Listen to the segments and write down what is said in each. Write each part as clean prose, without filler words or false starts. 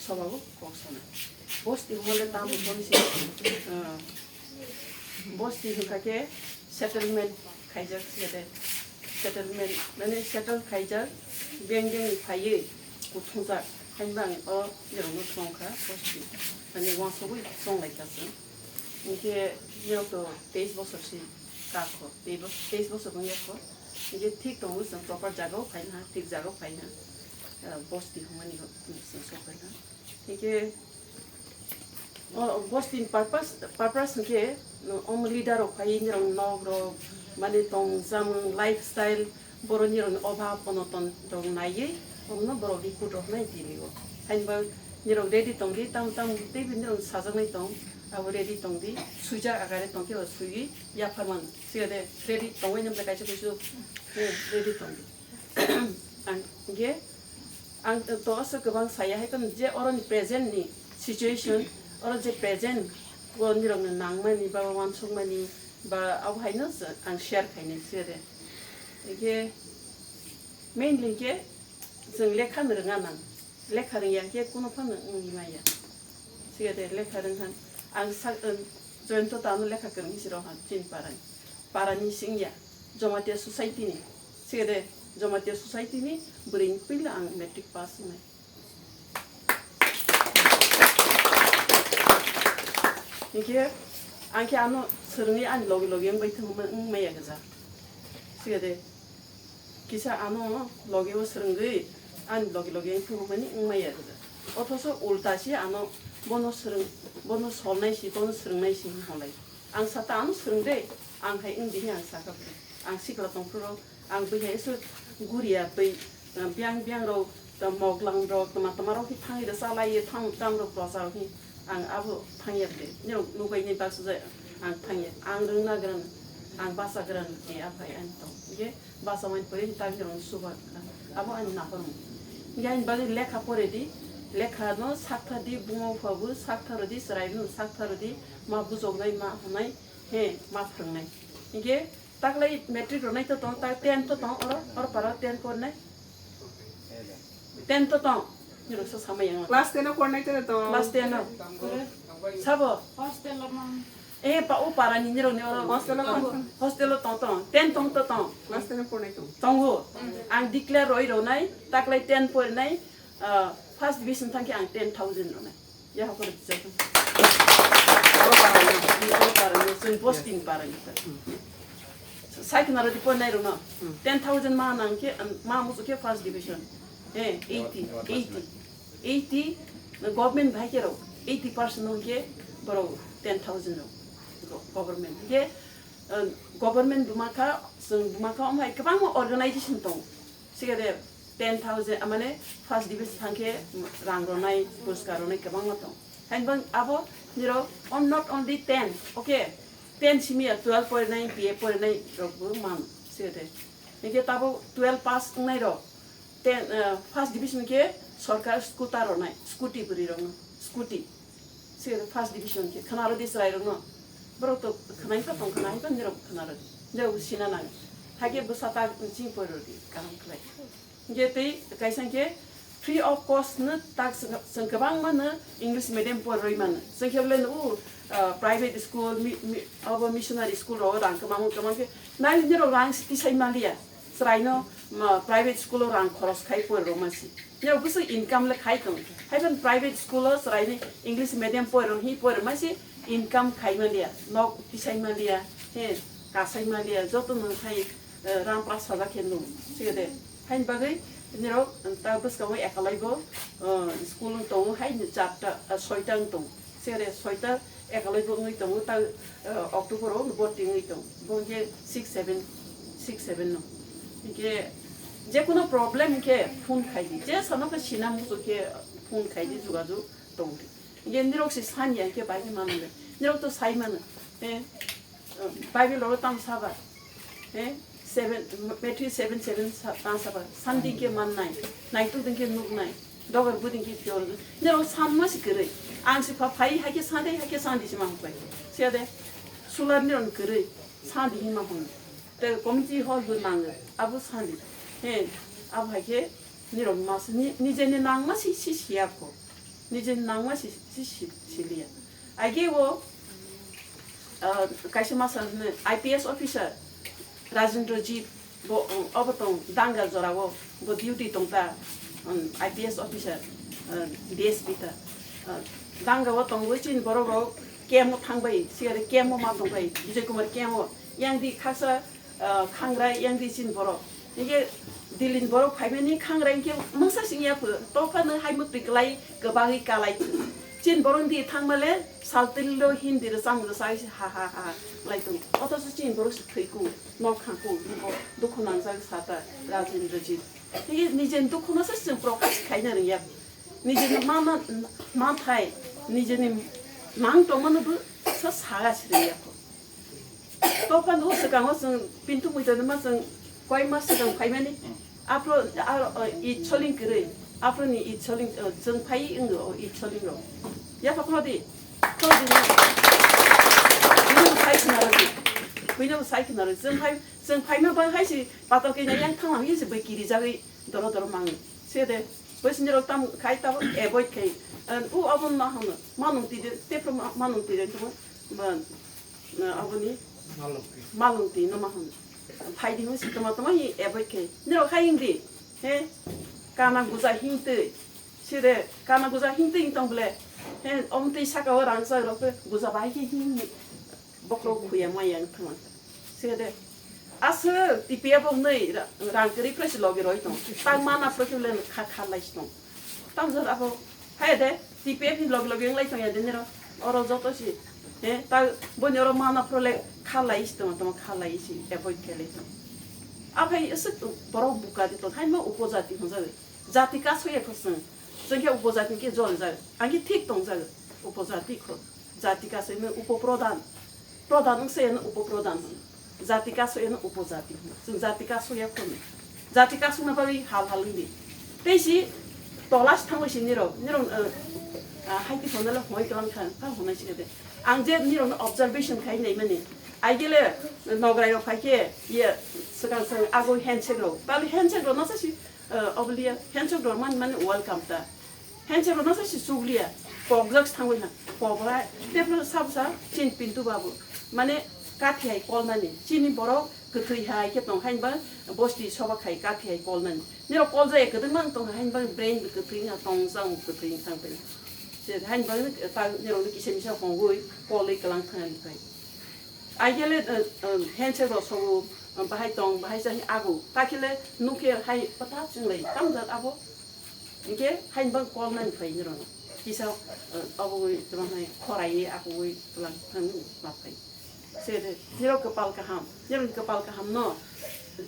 서바고 곡선을 보스티 몰래 다음 본시 보스티 그렇게 세틀먼트 가이저 시대 세틀먼트 만에 세틀 가이저 뱅뱅이 파이 고통자 한방 이런 거 통카 보스티 아니 와서고 송라이카스 이게 이것도 페이스북 서치 갖고 페이스북 서공했고 이게 틱톡 무슨 프로퍼 작업 파이나 틱 작업 파이나 보스티 홍만이 무슨 소파이나 이게 보스팅 purpose के leader of Hainirong Nogro, Manitong, some lifestyle, Boroniron Oba Ponoton, Dong Naye, no Borovi could of 19. Heinberg, Niro ready Tondi, Tam David Sazanitong, our ready Tondi, Suja Agaritonki or Sui, Yapaman, see the ready Tongwin like I should ready Tondi. And get and to also go on Saya Hakan, J or on present situation. Orang je present, gua ni orang nang mani, bawa wansung mani, bawa apa hanya ang share kainya sih ada. Jadi mainly ke, jeng lekha nerengan nang, lekha yang ke kuno pan ngimaya. Sih ada lekha dengan ang sak jointo tanu lekha kerja sih rohan cin parani singya, Jamatia society ni, sih ada Jamatia society ni bring pila ang metric pass ni. 이게 안게 안노 서른이 안 로기 뭐 있으면 매야 그자. 시게데 기사 안노 로기고 서른 거이 안 로기 있으면 매야 그자. 어터서 올다시 안노 모노 설내시 모노 서른내시 할래. 안 사타 안 서른데 안 해 인디히 안 사가. 안 시클라 동프로 안 비해서 구리야 비 비앙로 더 먹랑로 토마토마로 히 탕이다 살라이 탕로 플러스아히 ang abu pangyap de nyo nubai ni baksu ze ang pangyap ang rungna gran ang basa gran e apai anto ye basa wan pore ta jong suba abu an na pon ngai bali lekha pore di lekha no sakta di bungo phabu sakta rodi srai nu sakta rodi ma bujog nai ma hunai he ma phrngnai ige taklai metric ronai to ta 10 to or para 10 ko nai 10 to Niro so sama yang Last 10 ko nai to last 10 sabo hostel lamang pa o para ni niro hostel tong 10 tong to tong last 10 ko nai to tongho ang declare roi ro nai taklai 10 por nai first division thang ki ang 10,000 ro nai ya ko ro jatu para ni sun posting para ni sai na ro di por nai ro no 10,000 ma nang ke ma mu ke first division 80 the government bhai ke ro 80% no ke bro 10,000 ro government ke government dumaka omai kabang organization tong sigade 10,000 amane first division thangke rangronai puruskar ronai kabang tong hanbang abo niro on not only 10 okay 10 simia 12.9 pa.9 ro man sigade ike tabo 12 pass ngai ro 10 first division ke sarkar scooter ronai scooty puri ro scooty sigade first division ke khanaro dis rai ro no bro to khanai ka tong khanai ka niro khanaro niro sinana hage busata ching por ro di kam klai nge tei kaisan ke free of cost na tak sangkabang mana English medium por roi mana sangkeblen private school abo missionary school ro rang kamang ke nai niro rang sti sai malia sraino private school rang khoros khai por ro masi niro busu income le khai tong haven private school sraini English medium por hi por masi income khai malia nok ti sai malia he ka sai malia joto no khai ram pras saja khenu sigede hain bagai niro ta bus ka wai akalaibo school tong hai ni chapta soitang tong sigede soita akalaibo ngai tong ta October ro boting ngai tong bonge 6-7 no 이게 যে কোনো প্রবলেম কে ফোন খাইদি যে সানকে সিনা মুসুকে ফোন খাইদি যোগাযোগ দংদি 이게 নিরক্সি সানিয়া কে বাইকে মানলে নিরক তো সাইমান এ বাইবে লড় তাম সাবা এ 7 মেট্রি 7 তাম সাবা সান্দি কে মান নাই নাইতো দিনকে নুক নাই দগর বুদিন কে ফিওর নিরক সামমাসি করে আংসি ফা ফাই হাকে সান্দি সিমাং পাই সেদে সুলার নিরন করে সান্দি হিমা হন তে কমিটি হল নাঙ্গ আবু সান্দি হে আবু হাকে নিরম মাস নিজেনে নাং মাসি সিয়াকো 니제 낭마시 실리야 아게고 가시마서는 IPS 오피서 라진드로지 뭐 어버동 당가저라고 뭐 듀티 동다 IPS 오피서 DSP다 당가와 동고진 버로로 깨모 탕바이 시가데 깨모 마동바이 이제 그말 깨모 양디 카사 캉라 양디 진 버로 이게 딜린 버로 파이메니 캉라 이게 멍사싱이야 또파는 하이무트 클라이 그바기 칼라이 진 버론디 탕말레 살til로 힌디르 상르 사이시 하하하 라이통 어떠서 진 버로 스크이고 노칸고 뭐 도코난상 사다 라진르지 이게 니젠 도코나서 좀 프로카스 카이나는 야 니젠 마마 마타이 니젠 망토만은 서 사가시래요 또한 호스강 호스 빈투 무이더는 맛은 거의 맛은 파이면이 앞으로 이 철링 그래 앞으로는 이 철링 정파이 인거 이 철링로 야파 프로디 프로디는 이놈 사이트 나라지 이놈 사이트 나라지 정파이면 방 하시 바닥 그냥 양탕왕 이제 뭐 길이 자기 더러더러 망 세대 벌써 이렇게 땀 가있다고 에보이 케이 우 아버님 마하는 만원 뛰데 테프로 만원 뛰데 뭐 아버님 malung ti no mahun phai ding si toma toma hi evoke nero haindi he kana guza hinte sire kana guza hinte intong ble he omti saka orang sa ro pe guza bai hi hi bokro kuya ma yang thama sire as ti pe bo nei rang kri press logi roi tong tang mana prokulen kha kha lai tong tam za abo hai de ti pe phin log log yang lai tong ya de nero oro joto si he ta bonero mana prole 칼라 이시도 또 칼라 이시 에보이 켈레도 앞에 있을 버로 부까지 또 하면 오포자티 혼자 자티가 소에 것은 저게 오포자티 게 좋은자 아니 틱 동자 오포자티 코 자티가 소에는 오포프로단 프로단은 소에는 오포프로단 자티가 소에는 오포자티 저 자티가 소에 코네 자티가 소는 바위 할할인데 대시 돌아시 탕고 신이로 니로 하이티 손을 호이 그런 칸 호나시게 돼 앙제 니로 observation 카이 내면이 아이길래 너그라요 파게 예 스간서 아고 핸체로 빨리 핸체로 나서시 어블리아 핸체로 만만 웰컴다 핸체로 나서시 수글리아 포그럭스 탕고나 포그라 데프로 삽사 진 핀투 바부 마네 카티아이 콜나니 진이 버로 그트이 하이게 동 한번 보스티 소바카이 카티아이 콜나니 니로 콜자에 그등만 동 한번 브레인 그트이나 동상 그트이 상pen 제 한번 타 니로 기세미샤 공고이 콜리 클랑 탕이 아이겔레 핸체로 소고 바이동 바이자히 아고 타킬레 누케 하이 빠타증레 땀자 아보 이게 한번 꼴만 페이니로 기사 어보이 드마나이 코라이 아고이 클랑 탕 마파이 세데 니로 그팔카함 니로 그팔카함 노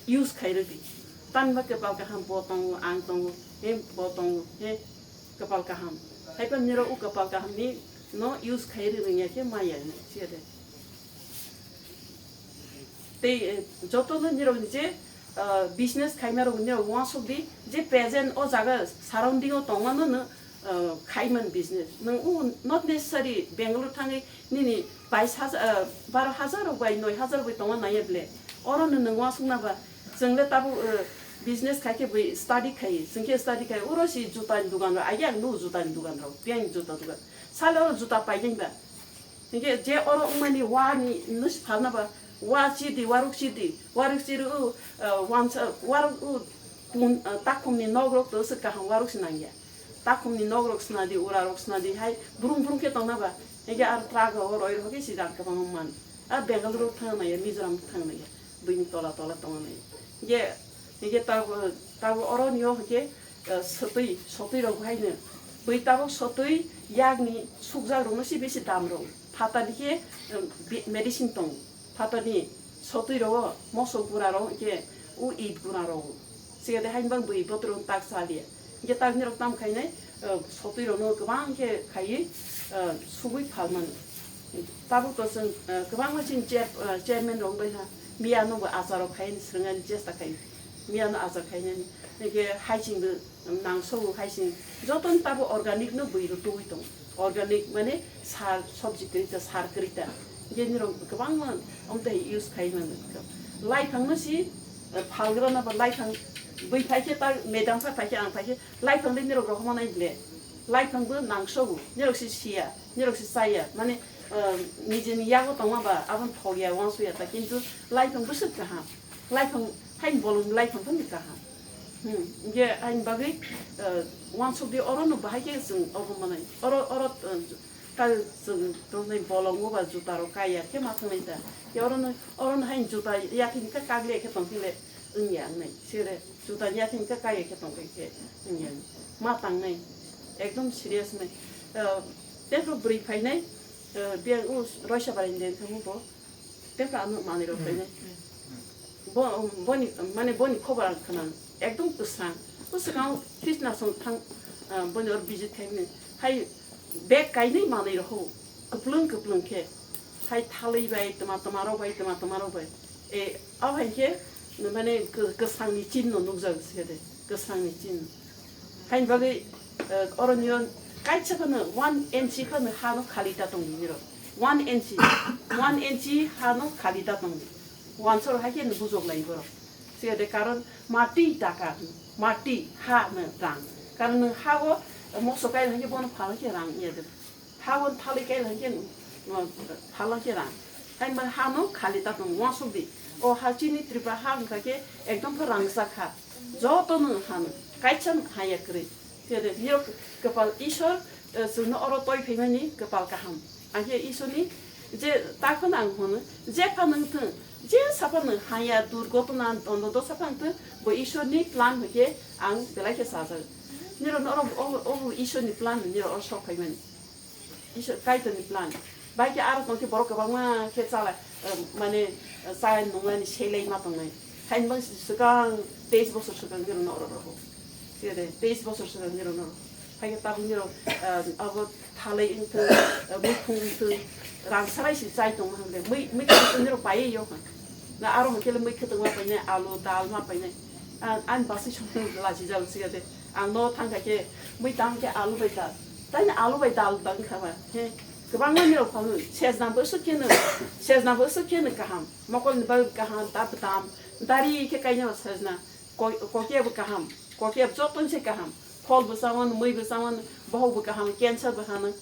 유스 카이르디 tanpa kepalkaham potong antong potong kepalkaham hai pan niro u kepalkaham ni no use khairi ringa ke maya ni siade te joto niro je business khaimaro niro wasukdi je present o jaga surrounding o tongmano no khaiman business no not necessary Bangalore thangi nini 12,000 bai 9,000 bai tongma nayeble oron no wasukna ba 정례 따부 비즈니스 가게 뭐 스터디 카이 승계 스터디 카이 오로시 주탄 두간로 아양 노 주탄 두간로 비행 주타 두간 살로 주타 빠이긴다 이게 제 어로 엄마니 와니 느시 파나 봐 와시디 와룩시디 와룩시르 완차 와룩 군 딱콤니 노그럭 도스카 한 와룩스나게 딱콤니 노그럭스나디 우라룩스나디 하이 부릉부릉케 떠나 봐 이게 아르트라가 어로이 하게 시작 그 방만 아 벵갈루루 타나야 미즈람 타나야 부인 돌아 떠나네 이게 따고 어른이요 그게 소뚜이라고 하이는 부이 따고 소뚜이 약니 숙자로는 시비시 담으로 파타니게 메디신 통 파타니 소뚜이로 모소구라로 이게 우이구라로 시게데 한방 부이 버트론 딱 살이야 이게 딱니로 담 가이네 소뚜이로는 그방 게 가이 수구이 팔만 따고 또선 그방을 진짜 제면 롱도나 미안한 거 아사로 가인 스릉한 제스타 가인 미안 아사 가인 이게 하이싱도 낭소 하이싱 저던 따고 오르가닉 너 부이로 도이동 오르가닉 마네 살 서브지 그리다 살 그리다 이게 니로 그방만 엄대 유스 가이는 라이 당너시 팔그러나 바 라이 당 부이 파이케 딱 매당 파이케 안 파이케 라이 당데 니로 그러면 이제 라이팡도 낭쇼고 니럭시 시야 니럭시 사이야 만에 니제니 야고 동마바 아번 포기야 왕수야다 근데 라이팡 무슨 가함 라이팡 하인 볼음 라이팡 펀디가함 이게 하인 바기 왕수디 어로노 바이게슨 어로만에 어로 깔슨 돈에 볼롱고바 주다로 가야 게 마트메다 여러는 하인 주다 야티니까 가글에 이렇게 동til에 응양네 시래 주다 야티니까 가야 이렇게 동게 응양 마땅네 एकदम सीरियस में देखो ब्रीफ है नहीं बिहार उस रशिया वाले इंडियन थे वो देखो आनु माने रोते नहीं माने बोनी खबर करना एकदम उस गाँव कितना सों थंग बोनी और बीजे थे में हाय बैग काई नहीं माने रहो कपलुंग के हाय थाली बाई टमाटो बाई अब है के माने कसंगी चिन नो नुज़र से दे कसंगी चिन हाय बाकी 어른이런 깔짝은 1인치 하는 한우 갈리다 동이로 1인치 한우 갈리다 동이 완서로 하기에는 부족라 이거로 그래서 가론 마티 다가 마티 하는 랑 가는 하고 목소까지 하게 보는 팔게랑 얘들 하고 탈리게 하게 팔게랑 하면 한우 갈리다 동 완소비 어 하지니 트리바 한 가게 एकदम 랑사카 저도는 하는 깔참 하야 그래 jadi dia kepal isor suno orang toy pemeni kepal kaham. Akhir isor ni je takkan angkon je panang tu je siapa nang hanya durgotunan ondo siapa tu bo isor ni plan ke ang belai ke saja. Ni orang isor ni plan ni orang sok pemeni. Isor kaitan ni plan. Baik ke arah tongke borok kepal mah ke salah mana saya nungan selai matang ni. Kain bang sekarang tes bosor sekarang ni orang roh. Jadi tes bosor sekarang ni orang. Hai kita punya apa thalai itu, mukung itu, rangsarai sih cai tong mana deh. Mui kita ni orang payah yo kan. Nah arung kita mui kita tengah payah alu dal mah payah. An basi cuma lagi jauh sih ada. An no tangga ke mui tang ke alu bayi dal. Tapi alu bayi dal bang kama. Kebangan ni orang palu. Sejam besok kena kaham. Makol ni baru kaham tak betam. Dari ke kayaknya sejam. Kokia berkaham. Kokia jotun se kaham. Kol besawan, mui besawan, bahu bekaham, cancer bekaham.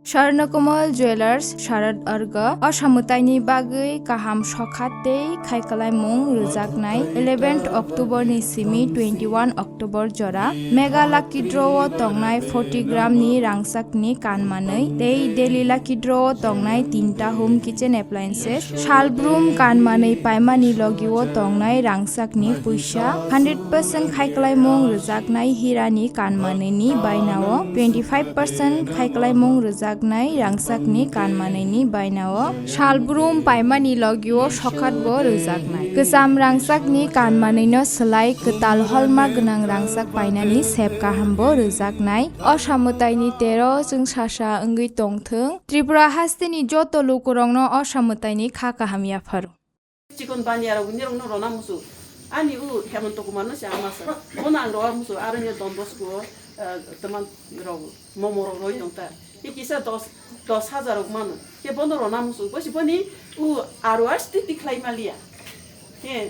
Swrangchati Jewelers Sharad Arga Asamutaini Bagai Kaham Shokhate Khaikalai Mung Rujaknai 11th October ni simi 21 October jora Mega Lucky Draw Tongnai 40 gram ni rangsak ni kanmanai Dei Daily Lucky Draw Tongnai 3ta home kitchen appliances Shalbroom kanmanai paimani logiwo Tongnai rangsak ni puisha 100% Khaikalai Mung Rujaknai Hirani kanmanai ni bainao 25% Khaikalai Mung Rujaknai rangsakni kanmanaini bainao shalbrum paimani logio shokhatbo rujaknai kesam rangsakni kanmanaino selai ketal hallmark gonang rangsak painani sep kahambo rujaknai asamutaini 13 jung sasa ongoi tongthung Tripura hasteni joto lokorongno asamutaini kha kahamya pharu Cikon banyara unirong no rona musu ani u hemonto kumano siamasa mona roa musu aranya dondosku teman ro momoro roi nonta ikisa dos hajar mana ke bondo rona musu bosi boni u arwas titik lai malia ke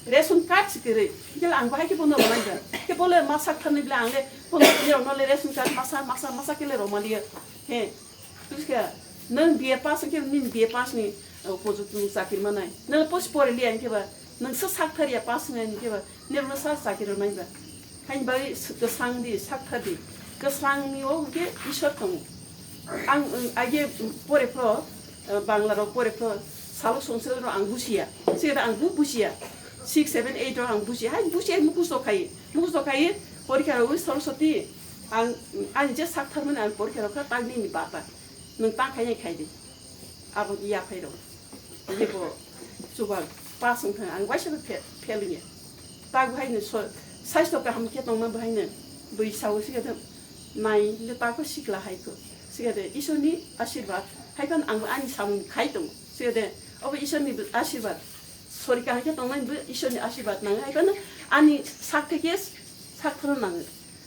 resun card sikire ke ang bahai ke bondo rona ga ke bole masak khani bla angle bondo ni rona le resun card masa ke le romalia he tuska nang bia pas ke nin bia pas ni pojuk tu sakir manai nang pos por li an ke ba nang sa sak thari pas ni ke ba ne rona sa sakir manai ba hain bai ke sang di sak thadi ke sang ni o ke isot tong ang age pore pro bangla ro pore pro salo sonsel ro ang busia sira ang busia 6 7 8 ro ang busia hai busia mukuso kai pore kara wi saraswati ang je sak tharman ang pore kara ka tagni ni papa nung ta khai di abo iya khai ro ye bo subal pasung thang ang waisa pheling tag hai ni so sai to ka ham ke tong ma bhai ne bui sau si ga nai le ta ko sikla hai ko Sigade isoni ashirbat haikan ang ani samun kaitung sigade obo isoni ashirbat sorry ka hake tongman bu isoni ashirbat nang haikan ani saktekes sakthron nang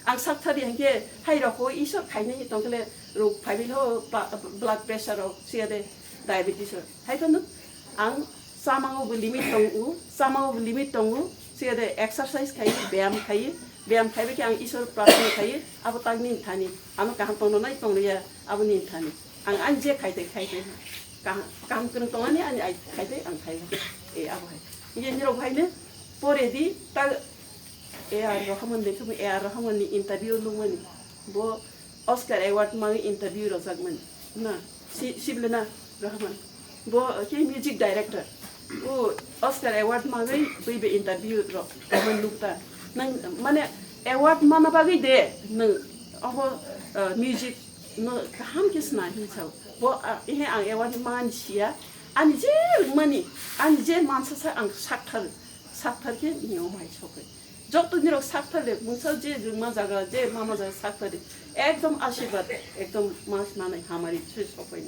ang sakthari hake haira ho isor khaine tongkle rog phabil ho blood pressure ro sigade diabetes ro haikan ang samango limit tongu sigade exercise khai byam khai Biam kai beki ang isor prasna kai abu tang nin thani anu kaham tong nai tong ya abu nin thani ang anje khai te kam kun tong ani ai khai te ang khai e abu hai ye ni ro bhai ne pore di ta e ar rahman de kum e ar rahman ni interview lu mani bo Oscar Award ma interview ro sak man na siblena rahman bo ke music director o Oscar Award ma be interview ro man lukta nang mane award mana bagi de nang abo music no ham kisna hin sau bo he ang award man sia ani je mani ani je man sa ang sakthar ke niyo mai choke jok to niro sakthar le musa je ruma jaga je mama jaga sakthar ekdom ashirwad ekdom mas manai hamari chhe choke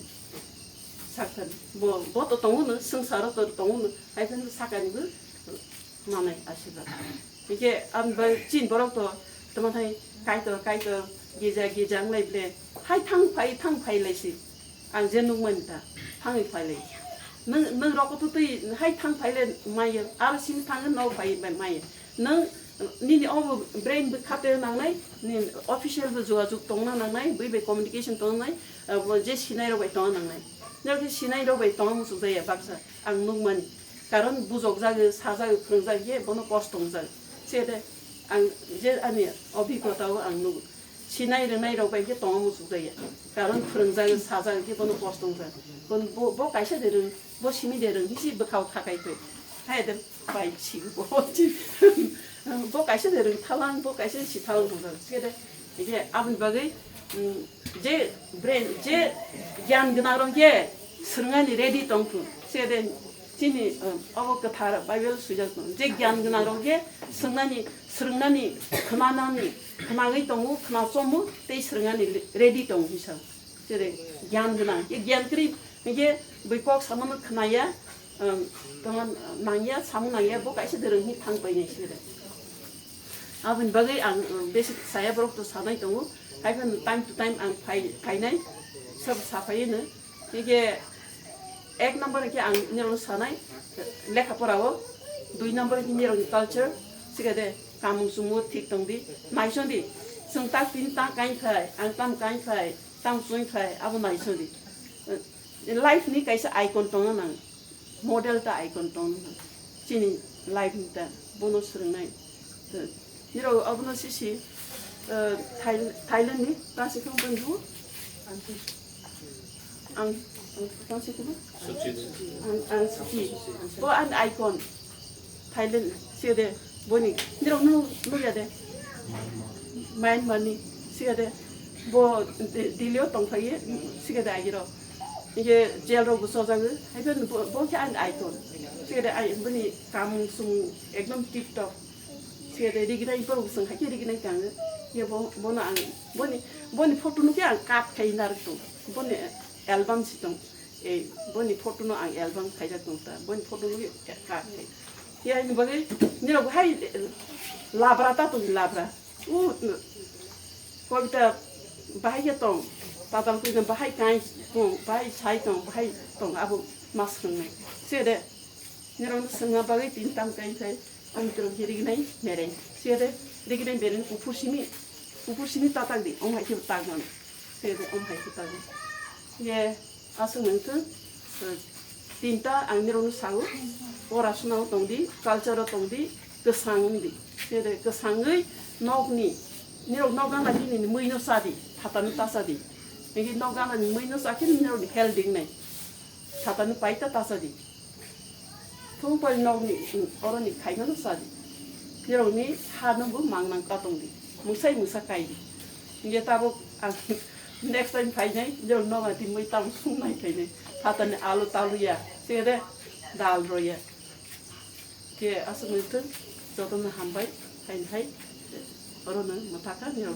sakthar bo to tongun sangsara to tongun ai pen sakani bu manai ashirwad 이게 안바 진 버럭도 도마타이 카이토 게장 레블레 하이탕 파이 레시 안 제누먼다 탕이 파이레 능 로코토 이 하이탕 파이레 마이 아르신 탕은 노 파이 마이 능 니니 오버 브레인 부 카테 나나이 니 오피셜 부 조아죽 동나 나나이 부이베 커뮤니케이션 동나이 제 시나이로 바 동 나나이 이렇게 시나이로 바 동 무수제야 박사 안 누먼 karon buzok zag saza prungzag ye bono kostong zag sede ang je ani obi ko taw ang nu sinai renai ro bai ke tong mu su zag karon prungzag saza ke bono kostong zag bon bo kaisa de rung bo simi de rung hisi bkhau thakai pe hai de bai chi bo chi bo kaisa de rung thalang bo kaisa si thalang zag sede 이게 아분 bagay je brain je gyan gnarong ye srngani ready tongpu sede 진이 어거 타라 바이블 수작 제 ज्ञानगनारोगे 스릉나니 그만의 동우 그나소무 때 스릉나니 레디 동기서 제래 ज्ञानगना 이 ज्ञानकरी 이게 비폭 사모는 그나야 동안 나야 사무나야 뭐 가시 들은히 탕바이네 시래 아분 바게 안 베시 사야브록도 사나이 동우 하이번 타임 투 타임 안 파이나이 섭 사파이네 이게 एक नंबर के आं निरो सानाय लेखा पराव दुई नंबर के निरो कल्चर सिगदे कामुं सुमु ठीक तंगदि नाइसोंदि जों ता तिन ता काइ खाय आं ताम काइ खाय ताम सुइ खाय आबो नाइसोंदि लाइफ नि काइसा आइकन तंग नंग मॉडल ता आइकन तंग चिनि लाइफ नि ता बोनो सुरनाय निरो अबनो सिसि थाइलैंड नि तासिखौ बन्धु आं Suci. Bo an icon Thailand siade boni niro nu ya de man money siade bo dilio tongkhe siade agiro 이게 제로 부서장 하여튼 뭐게 안 아이콘 siade ai boni kam sung ekdom tiktok siade digina ipor usang hake digina kang ye bona an boni photo nu ke an kat khai nar tu boni album sitong e boni photo no ang album khaija tungta boni photo no ka ya ni bage ni ro hai labra ta to labra u Kabita bahaya tong tatang tu bahai kai tong bahai chai tong bahai tong abu masrung nai sede ni ro senga bage tin tam kai kai am tro hiri nai mere sede digi nai beren upusimi tatang di om hai ki tagan sede om hai ki tagan ye asungmentu tinta angniron sagu orasnau tongdi culture tongdi kesangdi sede kesangai nogni niro nogan lagi ni muino sadi thatan tasadi egi nogan ni muino sakin niro helding nai thatan paita tasadi thongpal nogni oroni khaigano sadi niro ni hanumbu mangnang ka tongdi musa kai ye tabo next time 파이네 저 너가 팀이 땅 숨나이 되네 다들 알로 달루야 세데 달로야 게 아스멘트 저도는 한바이 하이 어로는 못하까 니로